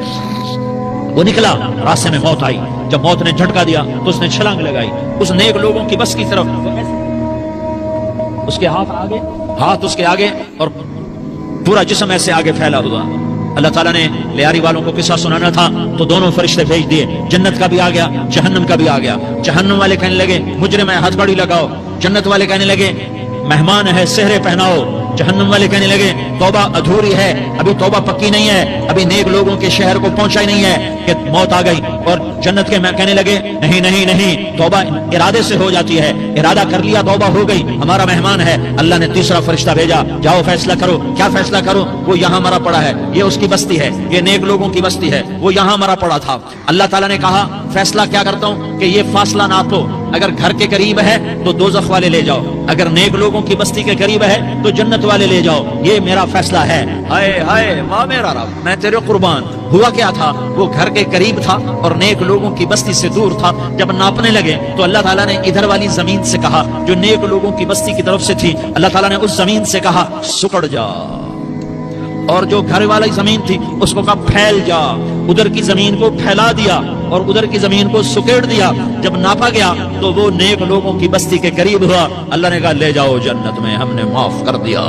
وہ نکلا، راستے میں موت آئی. جب موت نے جھٹکا دیا تو اس نے چھلانگ لگائی اس نیک لوگوں کی بس کی طرف. اس کے ہاتھ آگے، ہاتھ اس کے آگے اور پورا جسم ایسے آگے پھیلا ہوا. اللہ تعالیٰ نے لیاری والوں کو قصہ سنانا تھا تو دونوں فرشتے بھیج دیے. جنت کا بھی آ گیا، جہنم کا بھی آ گیا. جہنم والے کہنے لگے مجرم ہے، ہتھکڑی لگاؤ. جنت والے کہنے لگے مہمان ہے، سہرے پہناؤ. جہنم والے کہنے لگے توبہ ادھوری ہے، ابھی توبہ پکی نہیں ہے، ابھی نیک لوگوں کے شہر کو پہنچا ہی نہیں ہے کہ موت آ گئی. اور جنت کے کہنے لگے نہیں نہیں نہیں، توبہ ارادے سے ہو جاتی ہے، ارادہ کر لیا توبہ ہو گئی، ہمارا مہمان ہے. اللہ نے تیسرا فرشتہ بھیجا، جاؤ فیصلہ کرو. کیا فیصلہ کرو؟ وہ یہاں مرا پڑا ہے، یہ اس کی بستی ہے، یہ نیک لوگوں کی بستی ہے، وہ یہاں مرا پڑا تھا. اللہ تعالیٰ نے کہا فیصلہ کیا کرتا ہوں کہ یہ فاصلہ ناپو، اگر گھر کے قریب ہے تو دوزخ والے لے جاؤ، اگر نیک لوگوں کی بستی کے قریب ہے تو جنت والے لے جاؤ. یہ میرا فیصلہ ہے. ہائے ہائے واہ میرا رب، میں تیرے قربان. ہوا کیا تھا؟ وہ گھر کے قریب تھا اور نیک لوگوں کی بستی سے دور تھا. جب ناپنے لگے تو اللہ تعالیٰ نے ادھر والی زمین سے کہا جو نیک لوگوں کی بستی کی طرف سے تھی، اللہ تعالیٰ نے اس زمین سے کہا سکڑ جا، اور جو گھر والی زمین تھی اس کو کہا پھیل جا. ادھر کی زمین کو پھیلا دیا اور ادھر کی زمین کو سکیڑ دیا. جب ناپا گیا تو وہ نیک لوگوں کی بستی کے قریب ہوا. اللہ نے کہا لے جاؤ جنت میں، ہم نے معاف کر دیا.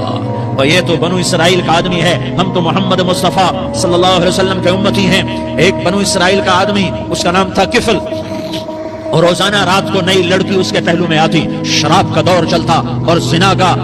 اور یہ تو بنو اسرائیل کا آدمی ہے، ہم تو محمد مصطفیٰ صلی اللہ علیہ وسلم کے امتی ہیں۔ ایک بنو اسرائیل کا آدمی، اس کا نام تھا کفل، اور روزانہ رات کو نئی لڑکی اس کے پہلو میں آتی، شراب کا دور چلتا اور زنا کا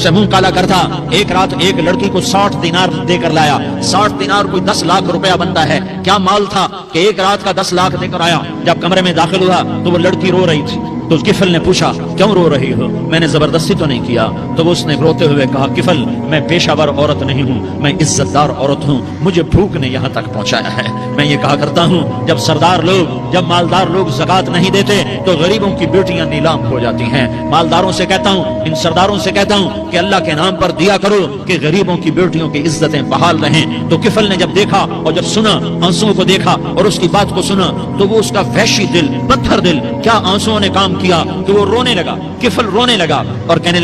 سے منہ کالا کرتا۔ ایک رات ایک لڑکی کو 60 دینار دے کر لایا۔ 60 دینار کوئی 10 لاکھ روپیہ بنتا ہے۔ کیا مال تھا کہ ایک رات کا 10 لاکھ دے کر آیا۔ جب کمرے میں داخل ہوا تو وہ لڑکی رو رہی تھی، تو کفل نے پوچھا کیوں رو رہی ہو؟ میں نے زبردستی تو نہیں کیا۔ تو اس نے روتے ہوئے کہا کفل میں پیشہ ور عورت نہیں ہوں، میں عزت دار عورت ہوں، مجھے بھوک نے یہاں تک پہنچایا ہے۔ میں یہ کہا کرتا ہوں جب سردار لوگ، جب مالدار لوگ زکات نہیں دیتے تو غریبوں کی بیٹیاں نیلام ہو جاتی ہیں۔ مالداروں سے کہتا ہوں، ان سرداروں سے کہتا ہوں کہ اللہ کے نام پر دیا کرو کہ غریبوں کی بیٹیوں کی عزتیں بحال رہیں۔ تو کفل نے جب دیکھا اور جب سنا، آنسوؤں کو دیکھا اور اس کی بات کو سنا، تو وہ اس کا وحشی دل، پتھر دل، کیا آنسوؤں نے کام کیا کہ وہ رونے لگا۔ کفل رونے لگا اور کہنے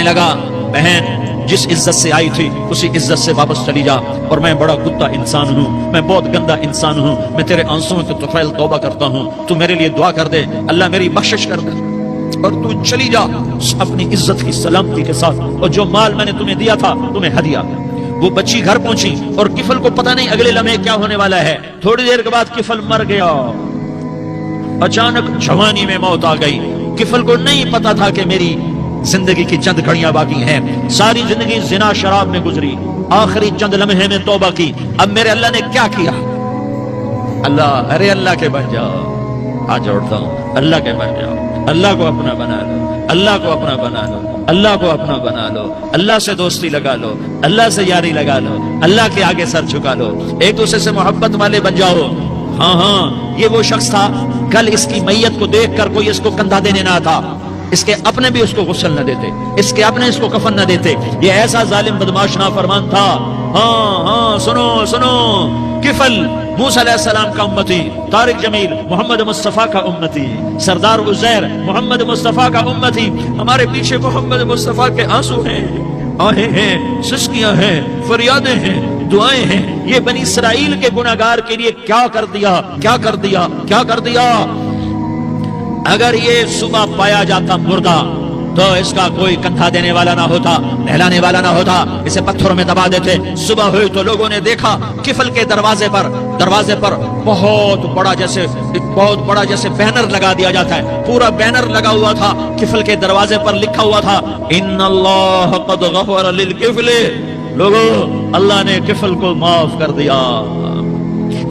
لگا بہن جس عزت سے آئی تھی اسی عزت سے واپس چلی جا، اور میں بڑا کتا انسان ہوں، میں بہت گندا انسان ہوں، میں تیرے آنسوؤں کے طفیل توبہ کرتا ہوں، تو میرے لیے دعا کر دے، اللہ میری بخشش کر دے اور تو چلی جا اپنی عزت کی سلامتی کے ساتھ، اور جو مال میں نے تمہیں دیا تھا تمہیں ہدیہ۔ وہ بچی گھر پہنچی اور کفل کو پتہ نہیں اگلے لمحے کیا ہونے والا ہے۔ تھوڑی دیر کے بعد کفل مر گیا، اچانک جوانی میں موت آ گئی۔ کفل کو نہیں پتا تھا کہ میری زندگی کی چند گھڑیاں باقی ہیں، ساری زندگی زنا شراب میں گزری، آخری چند لمحے میں توبہ کی۔ اب میرے اللہ نے کیا کیا؟ اللہ، ارے اللہ کے بن جاؤ، آ جوڑتا ہوں، اللہ کے بن جاؤ، اللہ کو اپنا بنا لو، اللہ کو اپنا بنا لو، اللہ کو اپنا بنا لو، اللہ سے دوستی لگا لو، اللہ سے یاری لگا لو، اللہ کے آگے سر جھکا لو، ایک دوسرے سے محبت والے بن جاؤ۔ ہاں یہ وہ شخص تھا، کل اس کی میت کو دیکھ کر کوئی اس کو کندھا دینے نہ آتا، اس کے اپنے بھی اس کو غسل نہ دیتے، اس کے اپنے اس کو کفن نہ دیتے۔ یہ ایسا ظالم بدماش نافرمان تھا۔ ہاں سنو، کفل موسیٰ علیہ السلام کا امتی، طارق جمیل محمد مصطفیٰ کا امتی، سردار عزیر محمد مصطفیٰ کا امتی۔ ہمارے پیچھے محمد مصطفیٰ کے آنسو ہیں، آہیں ہیں، سسکیاں ہیں، فریادیں ہیں، دعائیں ہیں۔ یہ بنی اسرائیل کے گناہگار کے لیے کیا کر دیا۔ اگر یہ صبح پایا جاتا مردہ تو اس کا کوئی کندھا دینے والا نہ ہوتا، نہلانے والا نہ ہوتا، اسے پتھروں میں دبا دیتے۔ صبح ہوئی تو لوگوں نے دیکھا کفل کے دروازے پر بہت بڑا جیسے بینر لگا دیا جاتا ہے، پورا بینر لگا ہوا تھا، کفل کے دروازے پر لکھا ہوا تھا ان اللہ قد غفر للکفل، لوگو اللہ نے کفل کو معاف کر دیا۔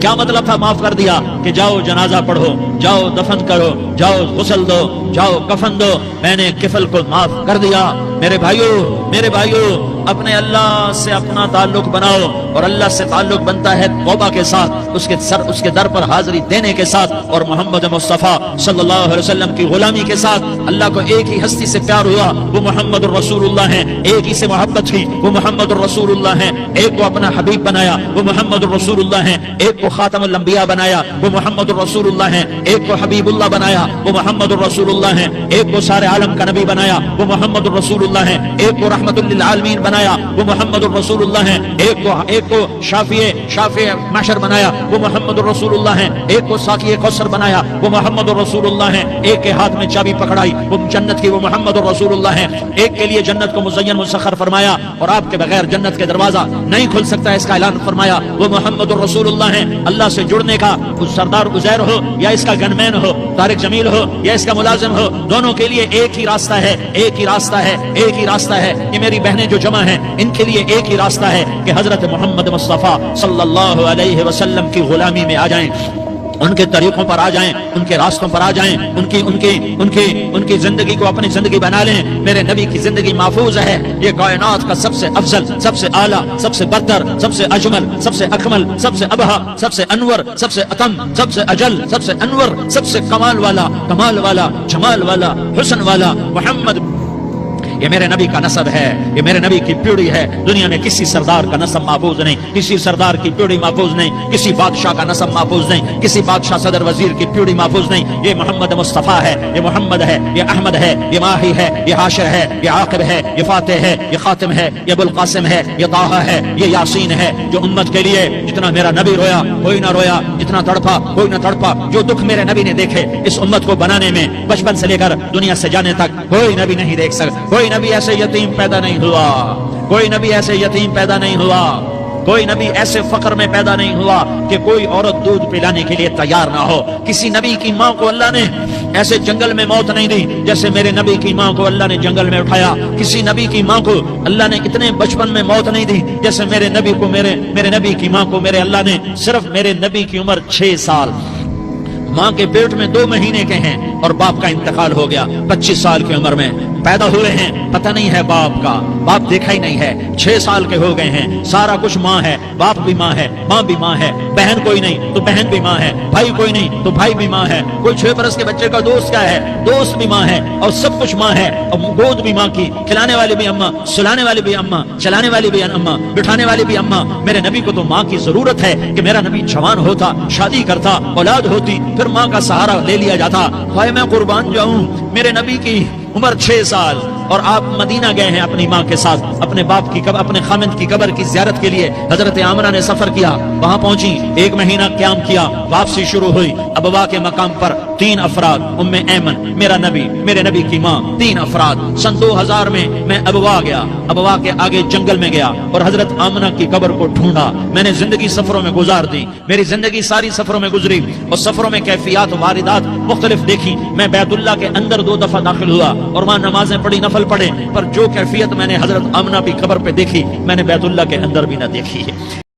کیا مطلب تھا معاف کر دیا؟ کہ جاؤ جنازہ پڑھو، جاؤ دفن کرو، جاؤ غسل دو، جاؤ کفن دو، میں نے کفل کو معاف کر دیا۔ میرے بھائیو اپنے اللہ سے اپنا تعلق بناؤ، اور اللہ سے تعلق بنتا ہے توبہ کے ساتھ، اس کے در پر حاضری دینے کے ساتھ، اور محمد مصطفیٰ صلی اللہ علیہ وسلم کی غلامی کے ساتھ۔ اللہ کو ایک ہی ہستی سے پیار ہوا، وہ محمد الرسول اللہ ہیں، ایک ہی سے محبت تھی، وہ محمد الرسول اللہ ہیں۔ ایک کو اپنا حبیب بنایا، وہ محمد الرسول اللہ ہیں۔ ایک کو خاتم الانبیاء بنایا، وہ محمد الرسول اللہ ہیں۔ ایک کو حبیب اللہ بنایا، وہ محمد الرسول اللہ ہیں۔ ایک کو سارے عالم کا نبی بنایا، وہ محمد الرسول اللہ ہیں۔ ایک کو رحمت للعالمین بنایا، وہ محمد الرسول اللہ ہیں۔ ایک کو شافع محشر بنایا، وہ محمد الرسول اللہ ہیں۔ ایک کو ساقی کوثر بنایا، وہ محمد الرسول اللہ ہیں۔ ایک کے ہاتھ میں چابی پکڑائی، وہ جنت کی، وہ محمد الرسول اللہ ہیں۔ ایک کے لیے جنت کو مزین مسخر فرمایا، اور آپ کے بغیر جنت کے دروازہ نہیں کھل سکتا، اس کا اعلان فرمایا، وہ محمد الرسول اللہ ہیں۔ اللہ سے جڑنے کا سردار عزیر ہو یا اس کا گنمین ہو، طارق جمیل ہو یا اس کا ملازم ہو، دونوں کے لیے ایک ہی راستہ ہے، ایک ہی راستہ ہے۔ یہ میری بہنیں جو جمع ہیں، ان کے لیے ایک ہی راستہ ہے کہ حضرت محمد مصطفیٰ صلی اللہ علیہ وسلم کی غلامی میں آ جائیں، ان کے طریقوں پر آ جائیں، ان کے راستوں پر آ جائیں، ان کی زندگی کو اپنی زندگی بنا لیں۔ میرے نبی کی زندگی محفوظ ہے، یہ کائنات کا سب سے افضل، سب سے اعلیٰ، سب سے برتر، سب سے اجمل، سب سے اکمل، سب سے ابہا، سب سے انور، سب سے اتم، سب سے اجل، سب سے انور، سب سے کمال والا، جمال والا، حسن والا محمد۔ یہ میرے نبی کا نسب ہے، یہ میرے نبی کی پیڑھی ہے۔ دنیا میں کسی سردار کا نسب محفوظ نہیں، کسی سردار کی پیڑھی محفوظ نہیں، کسی بادشاہ کا نسب محفوظ نہیں، کسی بادشاہ صدر وزیر کی پیڑھی محفوظ نہیں۔ یہ محمد مصطفیٰ ہے، یہ محمد ہے، یہ احمد ہے، یہ ماہی ہے، یہ حاشر ہے، یہ عاقب ہے، یہ فاتح ہے، یہ خاتم ہے، یہ ابوالقاسم ہے، یہ طٰہٰ ہے، یہ یاسین ہے۔ جو امت کے لیے جتنا میرا نبی رویا کوئی نہ رویا، جتنا تڑپا کوئی نہ تڑپا جو دکھ میرے نبی نے دیکھے اس امت کو بنانے میں، بچپن سے لے کر دنیا سے جانے تک کوئی نبی نہیں دیکھ سکتا. کوئی نبی ایسے یتیم پیدا نہیں ہوا، کوئی نبی ایسے یتیم پیدا نہیں ہوا، کوئی نبی ایسے فقر میں پیدا نہیں ہوا کہ کوئی عورت دودھ پلانے کے لیے تیار نہ ہو. کسی نبی کی ماں کو اللہ نے ایسے جنگل میں موت نہیں دی جیسے میرے نبی کی ماں کو اللہ نے جنگل میں اٹھایا. کسی نبی کی ماں کو اللہ نے اتنے بچپن میں موت نہیں دی جیسے میرے نبی کو میرے نبی کی ماں کو میرے اللہ نے صرف میرے نبی کی عمر 6 سال، ماں کے پیٹ میں 2 مہینے کے ہیں اور باپ کا انتقال ہو گیا 25 سال کی عمر میں پیدا ہوئے ہیں. پتہ نہیں ہے باپ کا، باپ دیکھا ہی نہیں ہے. 6 سال کے ہو گئے ہیں، سارا کچھ ماں ہے، باپ بھی ماں ہے، ماں بھی ماں ہے، بہن کوئی نہیں تو بہن بھی ماں ہے، بھائی کوئی نہیں تو بھائی بھی ماں ہے. کوئی 6 برس کے بچے کا دوست کیا ہے، دوست بھی ماں ہے، اور سب کچھ ماں ہے. اور گود بھی ماں کی، کھلانے والی بھی اماں، سلانے والی بھی اماں، چلانے والی بھی اماں، بٹھانے والی بھی اماں. میرے نبی کو تو ماں کی ضرورت ہے کہ میرا نبی جوان ہوتا، شادی کرتا، اولاد ہوتی، پھر ماں کا سہارا لے لیا جاتا. ہائے میں قربان جاؤں، میرے نبی کی عمر 6 سال اور آپ مدینہ گئے ہیں اپنی ماں کے ساتھ، اپنے باپ کی اپنے خامند کی قبر کی زیارت کے لیے. حضرت آمنہ نے سفر کیا، وہاں پہنچی، 1 مہینہ قیام کیا، واپسی شروع ہوئی. ابوا کے مقام پر 3 افراد، ام ایمن، میرا نبی، میرے نبی کی ماں، 3 افراد. سن 2000 میں ابوا گیا، ابوا کے آگے جنگل میں گیا اور حضرت آمنہ کی قبر کو ڈھونڈا. میں نے زندگی سفروں میں گزار دی، میری زندگی ساری سفروں میں گزری اور سفروں میں کیفیات واردات مختلف دیکھی. میں بیت اللہ کے اندر 2 دفعہ داخل ہوا اور وہاں نمازیں پڑھی، نفل پڑھے، پر جو کیفیت میں نے حضرت آمنہ کی قبر پہ دیکھی میں نے بیت اللہ کے اندر بھی نہ دیکھی ہے.